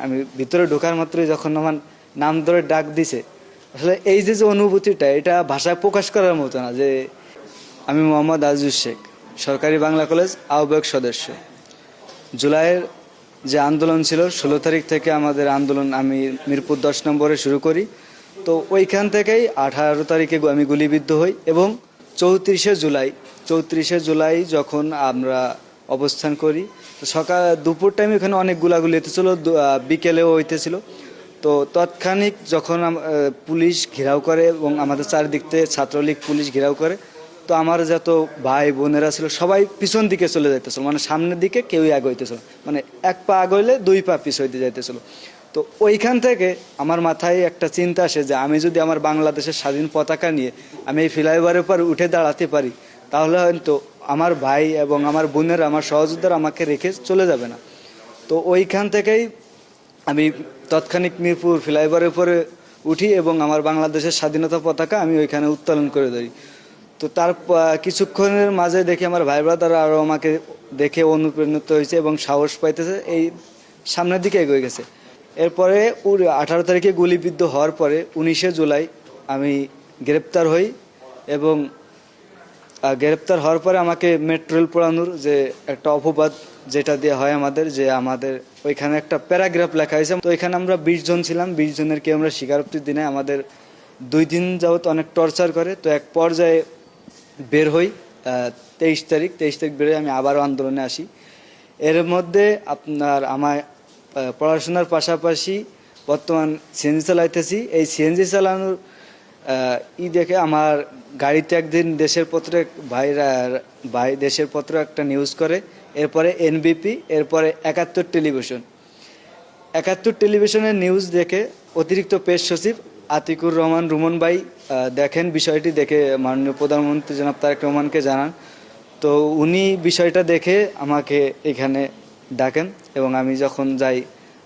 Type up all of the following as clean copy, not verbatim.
আমি ভিতরে ঢোকার মাত্রই যখন আমার নাম ধরে ডাক দিছে, আসলে এই যে যে অনুভূতিটা, এটা ভাষায় প্রকাশ করার মতো না। যে আমি মোহাম্মদ আজিজ শেখ, সরকারি বাংলা কলেজ আহ্বায়ক সদস্য। জুলাইয়ের যে আন্দোলন ছিল 16 তারিখ থেকে আমাদের আন্দোলন আমি মিরপুর 10 নম্বরে শুরু করি। তো ওইখান থেকেই 18 তারিখে আমি গুলিবিদ্ধ হই এবং 34শে জুলাই যখন আমরা অবস্থান করি, তো দুপুর টাইমে এখানে অনেক গুলাগুলি হইতেছিল, বিকেলেও হইতেছিল। তো তৎক্ষণিক যখন পুলিশ ঘেরাও করে এবং আমাদের চারিদিক থেকে ছাত্রলীগ পুলিশ ঘেরাও করে, তো আমার যত ভাই বোনেরা ছিল সবাই পিছন দিকে চলে যাইতেছিল, মানে সামনের দিকে কেউই আগাইতেছিল, মানে এক পা আগাইলে দুই পা পিছ হইতে যাইতেছিল। তো ওইখান থেকে আমার মাথায় একটা চিন্তা আসে যে আমি যদি আমার বাংলাদেশের স্বাধীন পতাকা নিয়ে আমি এই ফ্লাইওভারের উপর উঠে দাঁড়াতে পারি, তাহলে হয়তো আমার ভাই এবং আমার বোনেরা, আমার সহযোদ্ধারা আমাকে রেখে চলে যাবে না। তো ওইখান থেকেই আমি তৎক্ষণিক মিরপুর ফ্লাইওভারের উপরে উঠি এবং আমার বাংলাদেশের স্বাধীনতা পতাকা আমি ওইখানে উত্তোলন করে দিই। তো তার কিছুক্ষণের মাঝে দেখি আমার ভাই ব্রাদাররা আরও আমাকে দেখে অনুপ্রাণিত হয়েছে এবং সাহস পাইতেছে, এই সামনের দিকে এগিয়ে গেছে। এরপরে 18 তারিখে গুলিবিদ্ধ হওয়ার পরে 19শে জুলাই আমি গ্রেপ্তার হই এবং গ্রেপ্তার হওয়ার পরে আমাকে মেট্রো রেল পোড়ানোর যে একটা অপবাদ যেটা দেওয়া হয় আমাদের, যে আমাদের ওইখানে একটা প্যারাগ্রাফ লেখা হয়েছে। তো এখানে আমরা 20 জন ছিলাম, 20 জনের কি আমরা স্বীকারোক্তির দিনে আমাদের 2 দিন যাবত অনেক টর্চার করে। তো এক পর্যায়ে বের হই 23 তারিখ বের হয়ে আমি আবারও আন্দোলনে আসি। এর মধ্যে আপনার আমার পড়াশোনার পাশাপাশি বর্তমান সিএনজি চালাইতেছি। এই সিএনজি চালানোর দেখে আমার গাড়িতে একদিন দেশের পত্র একটা নিউজ করে, এরপরে এনবিপি, এরপরে 71 টেলিভিশনের নিউজ দেখে অতিরিক্ত পেশ সচিব আতিকুর রহমান রুমন ভাই দেখেন বিষয়টি, দেখে মাননীয় প্রধানমন্ত্রী জনাব তারেক রহমানকে জানান। তো উনি বিষয়টা দেখে আমাকে এখানে ডাকেন এবং আমি যখন যাই,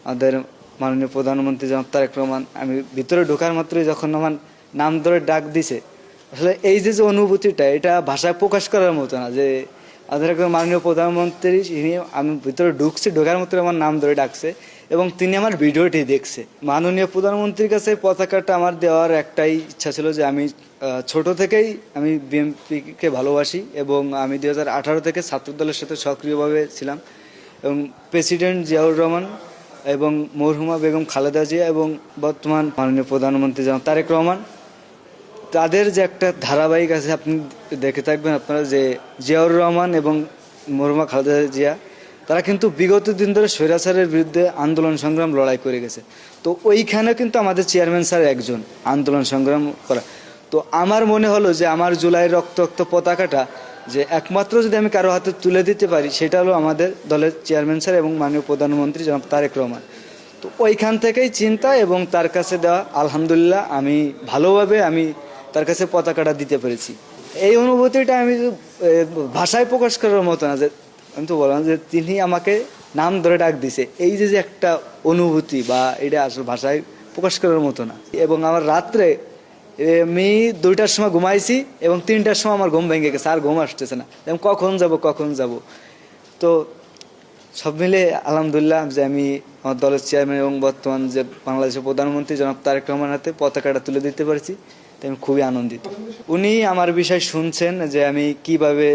আমাদের মাননীয় প্রধানমন্ত্রী জনাব তারেক রহমান, আমি ভিতরে ঢোকার মাত্রই যখন আমার নাম ধরে ডাক দিছে, আসলে এই যে যে অনুভূতিটা, এটা ভাষায় প্রকাশ করার মতো না। যে আমাদের একজন মাননীয় প্রধানমন্ত্রী, আমি ভিতরে ঢোকার মতো আমার নাম ধরে ডাকছে এবং তিনি আমার ভিডিওটি দেখছে। মাননীয় প্রধানমন্ত্রীর কাছে পতাকাটা আমার দেওয়ার একটাই ইচ্ছা ছিল যে আমি ছোট থেকেই আমি বিএনপিকে ভালোবাসি এবং আমি 2018 থেকে ছাত্রদলের সাথে সক্রিয়ভাবে ছিলাম এবং প্রেসিডেন্ট জিয়াউর রহমান এবং মরহুমা বেগম খালেদা জিয়া এবং বর্তমান মাননীয় প্রধানমন্ত্রী জনাব তারেক রহমান, তাদের যে একটা ধারাবাহিক আছে, আপনি দেখে থাকবেন আপনারা, যে জিয়াউর রহমান এবং মরহুমা খালেদা জিয়া, তারা কিন্তু বিগত দিন ধরে স্বৈরাচারের বিরুদ্ধে আন্দোলন সংগ্রাম লড়াই করে গেছে। তো ওইখানে কিন্তু আমাদের চেয়ারম্যান স্যার একজন আন্দোলন সংগ্রাম করা। তো আমার মনে হলো যে আমার জুলাই রক্ত পতাকাটা যে একমাত্র যদি আমি কারো হাতে তুলে দিতে পারি, সেটা হলো আমাদের দলের চেয়ারম্যান স্যার এবং মাননীয় প্রধানমন্ত্রী জনাব তারেক রহমান। তো ওইখান থেকেই চিন্তা এবং তার কাছে দেওয়া, আলহামদুলিল্লাহ আমি ভালোভাবে তার কাছে পতাকাটা দিতে পেরেছি। এই অনুভূতিটা আমি ভাষায় প্রকাশ করার মতো না। যে আমি তো বললাম যে তিনি আমাকে নাম ধরে ডাক দিছে, এই যে যে একটা অনুভূতি, বা এটা আসলে ভাষায় প্রকাশ করার মতো না। এবং আমার রাত্রে আমি 2টার সময় ঘুমাইছি এবং 3টার সময় আমার ঘুম ভেঙে গেছে, আর ঘুম আসতেছে না, এবং কখন যাব। তো সব মিলে আলহামদুলিল্লাহ যে আমি আমার দলের চেয়ারম্যান এবং বর্তমান যে বাংলাদেশের প্রধানমন্ত্রী জনাব তারেক রহমান হাতে পতাকাটা তুলে দিতে পারছি, তাই আমি খুবই আনন্দিত। উনি আমার বিষয় শুনছেন যে আমি কিভাবে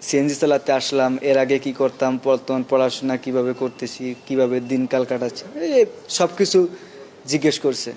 সিএনজি চালাতে আসলাম, এর আগে কি করতাম, বর্তমান পড়াশোনা কিভাবে করতেছি, কিভাবে দিনকাল কাটাচ্ছি, সব কিছু জিজ্ঞেস করছে।